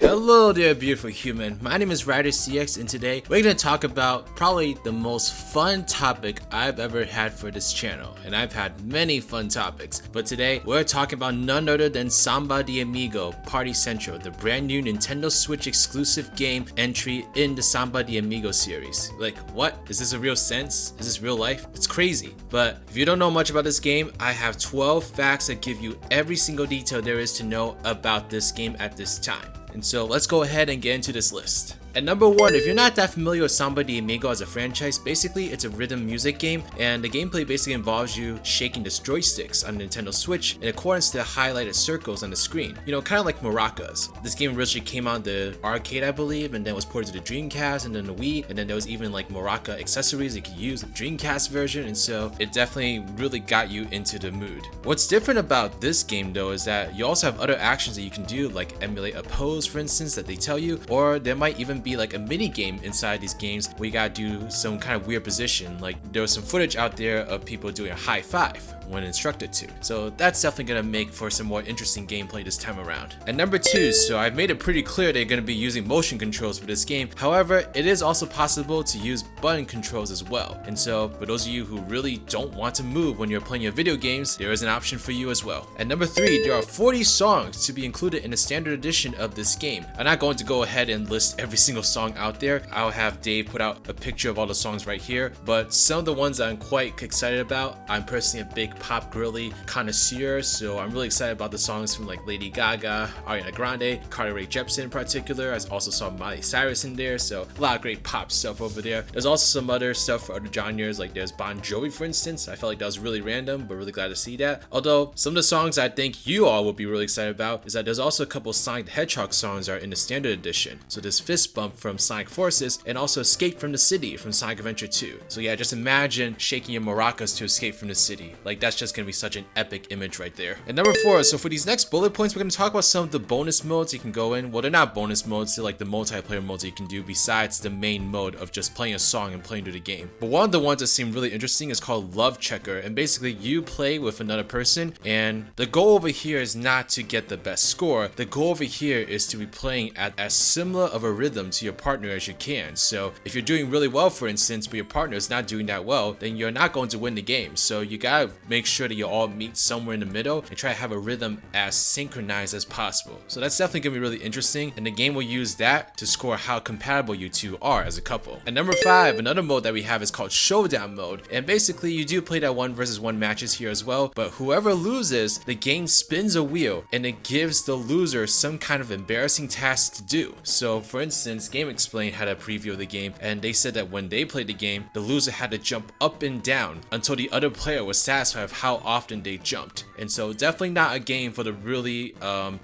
Hello there, beautiful human. My name is RidersDX, and today we're going to talk about probably the most fun topic I've ever had for this channel. And I've had many fun topics, but today we're talking about none other than Samba de Amigo Party Central, the brand new Nintendo Switch exclusive game entry in the Samba de Amigo series. Like, what? Is this a real sense? Is this real life? It's crazy. But if you don't know much about this game, I have 12 facts that give you every single detail there is to know about this game at this time. And so let's go ahead and get into this list. At number 1, if you're not that familiar with Samba de Amigo as a franchise, basically it's a rhythm music game, and the gameplay basically involves you shaking the joysticks on the Nintendo Switch in accordance to the highlighted circles on the screen. You know, kind of like maracas. This game originally came on the arcade, I believe, and then was ported to the Dreamcast and then the Wii, and then there was even like maraca accessories you could use with the Dreamcast version, and so it definitely really got you into the mood. What's different about this game though is that you also have other actions that you can do, like emulate a pose, for instance, that they tell you, or there might even be like a mini game inside these games where you gotta do some kind of weird position. Like there was some footage out there of people doing a high five when instructed to. So that's definitely gonna make for some more interesting gameplay this time around. At number 2, so I've made it pretty clear they're gonna be using motion controls for this game. However, it is also possible to use button controls as well. And so for those of you who really don't want to move when you're playing your video games, there is an option for you as well. At number 3, there are 40 songs to be included in the standard edition of this game. I'm not going to go ahead and list every single song out there. I'll have Dave put out a picture of all the songs right here, but some of the ones I'm quite excited about. I'm personally a big pop girly connoisseur, so I'm really excited about the songs from like Lady Gaga, Ariana Grande, Carly Rae Jepsen in particular. I also saw Miley Cyrus in there, so a lot of great pop stuff over there. There's also some other stuff for other genres, like there's Bon Jovi, for instance. I felt like that was really random, but really glad to see that. Although some of the songs I think you all will be really excited about is that there's also a couple Sonic the Hedgehog songs that are in the standard edition. So there's Fist Bump from Sonic Forces and also Escape from the City from Sonic Adventure 2. So yeah, just imagine shaking your maracas to escape from the city. Like that's just gonna be such an epic image right there. And number 4, so for these next bullet points, we're gonna talk about some of the bonus modes you can go in. Well, they're not bonus modes, they're like the multiplayer modes that you can do besides the main mode of just playing a song and playing through the game. But one of the ones that seem really interesting is called Love Checker, and basically you play with another person, and the goal over here is not to get the best score. The goal over here is to be playing at as similar of a rhythm to your partner as you can. So if you're doing really well, for instance, but your partner is not doing that well, then you're not going to win the game. So you gotta make sure that you all meet somewhere in the middle and try to have a rhythm as synchronized as possible. So that's definitely gonna be really interesting, and the game will use that to score how compatible you two are as a couple. And number 5, another mode that we have is called Showdown Mode, and basically you do play that 1 versus 1 matches here as well, but whoever loses, the game spins a wheel and it gives the loser some kind of embarrassing task to do. So for instance, Game Explain had a preview of the game, and they said that when they played the game, the loser had to jump up and down until the other player was satisfied with how often they jumped. And so definitely not a game for the really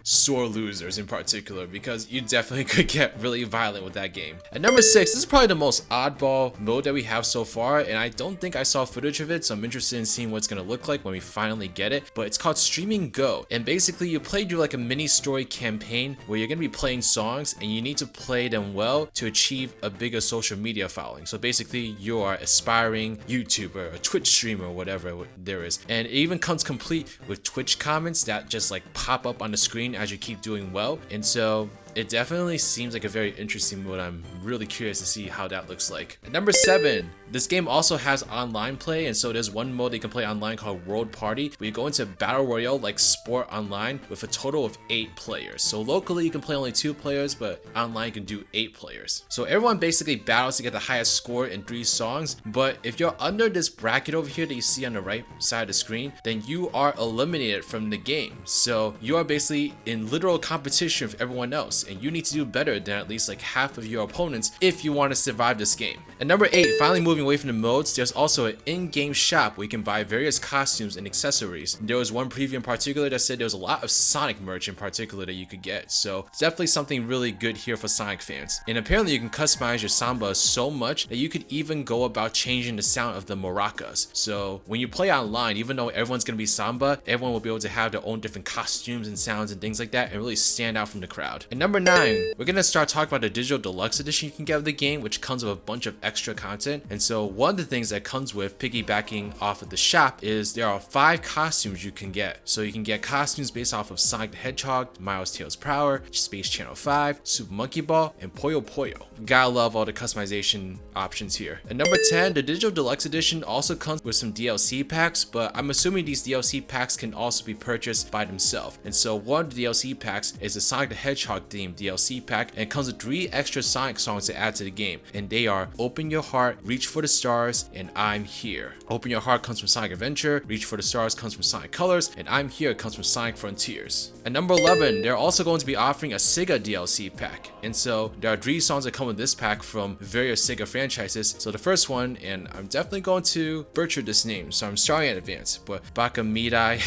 sore losers in particular, because you definitely could get really violent with that game. At number 6, this is probably the most oddball mode that we have so far, and I don't think I saw footage of it, so I'm interested in seeing what it's gonna look like when we finally get it. But it's called Streaming Go, and basically you play through like a mini story campaign where you're gonna be playing songs and you need to play them well to achieve a bigger social media following. So basically you are aspiring YouTuber, a Twitch streamer, whatever there is, and it even comes complete with Twitch comments that just like pop up on the screen as you keep doing well. And so it definitely seems like a very interesting mode. I'm really curious to see how that looks like. At number 7, this game also has online play, and so there's one mode that you can play online called World Party, where you go into Battle Royale like Sport Online with a total of 8 players. So locally you can play only 2 players, but online you can do 8 players. So everyone basically battles to get the highest score in 3 songs, but if you're under this bracket over here that you see on the right side of the screen, then you are eliminated from the game. So you are basically in literal competition with everyone else, and you need to do better than at least like half of your opponents if you want to survive this game. And number 8, finally moving away from the modes, there's also an in-game shop where you can buy various costumes and accessories. There was one preview in particular that said there was a lot of Sonic merch in particular that you could get, so it's definitely something really good here for Sonic fans. And apparently you can customize your Samba so much that you could even go about changing the sound of the maracas. So when you play online, even though everyone's gonna be Samba, everyone will be able to have their own different costumes and sounds and things like that and really stand out from the crowd. And number number 9, we're gonna start talking about the digital deluxe edition you can get with the game, which comes with a bunch of extra content. And so one of the things that comes with piggybacking off of the shop is there are 5 costumes you can get. So you can get costumes based off of Sonic the Hedgehog, Miles Tails Prower, Space Channel 5, Super Monkey Ball, and Puyo Puyo. Gotta love all the customization options here. And number 10, the digital deluxe edition also comes with some DLC packs, but I'm assuming these DLC packs can also be purchased by themselves. And so one of the DLC packs is the Sonic the Hedgehog themed DLC pack, and it comes with 3 extra Sonic songs to add to the game. And they are Open Your Heart, Reach for the Stars, and I'm Here. Open Your Heart comes from Sonic Adventure, Reach for the Stars comes from Sonic Colors, and I'm Here comes from Sonic Frontiers. And number 11, they're also going to be offering a Sega DLC pack. And so there are 3 songs that come with this pack from various Sega franchises. So the first one, and I'm definitely going to butcher this name, so I'm sorry in advance, but Bakamitai,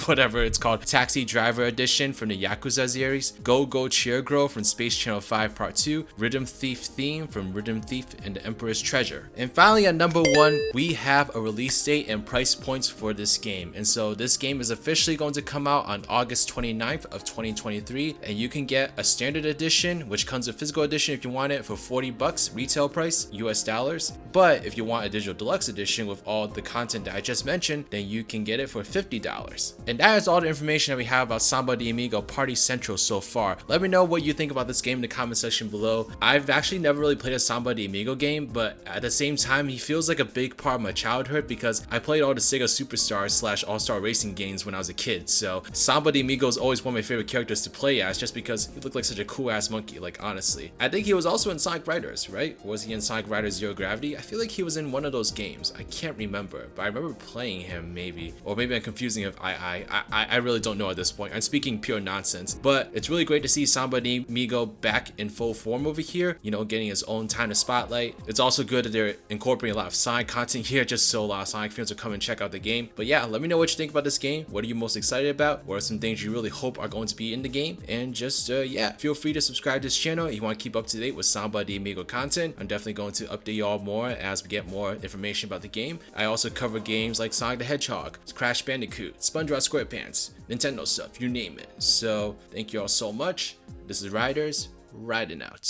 whatever it's called, Taxi Driver Edition from the Yakuza series, Go Go Cheer Girl from Space Channel 5 Part 2, Rhythm Thief theme from Rhythm Thief and the Emperor's Treasure. And finally at number 1, we have a release date and price points for this game. And so this game is officially going to come out on August 29th of 2023, and you can get a standard edition, which comes with physical edition if you want it, for $40 retail price US dollars. But if you want a digital deluxe edition with all the content that I just mentioned, then you can get it for $50. And that is all the information that we have about Samba de Amigo Party Central so far. Let me know what you think about this game in the comment section below. I've actually never really played a Samba de Amigo game, but at the same time, he feels like a big part of my childhood because I played all the Sega Superstars / All-Star Racing games when I was a kid. So Samba de Amigo is always one of my favorite characters to play as, just because he looked like such a cool ass monkey, like honestly. I think he was also in Sonic Riders, right? Was he in Sonic Riders Zero Gravity? I feel like he was in one of those games. I can't remember, but I remember playing him maybe. Or maybe I'm confusing if I really don't know at this point. I'm speaking pure nonsense, but it's really great to see Samba de Amigo back in full form over here, you know, getting his own time to spotlight. It's also good that they're incorporating a lot of Sonic content here, just so a lot of Sonic fans will come and check out the game. But yeah, let me know what you think about this game. What are you most excited about? What are some things you really hope are going to be in the game? And just yeah, feel free to subscribe to this channel if you want to keep up to date with Samba de Amigo content. I'm definitely going to update y'all more as we get more information about the game. I also cover games like Sonic the Hedgehog, Crash Bandicoot, SpongeBob SquarePants, Nintendo stuff, you name it. So thank you all so much. This is Riders, riding out.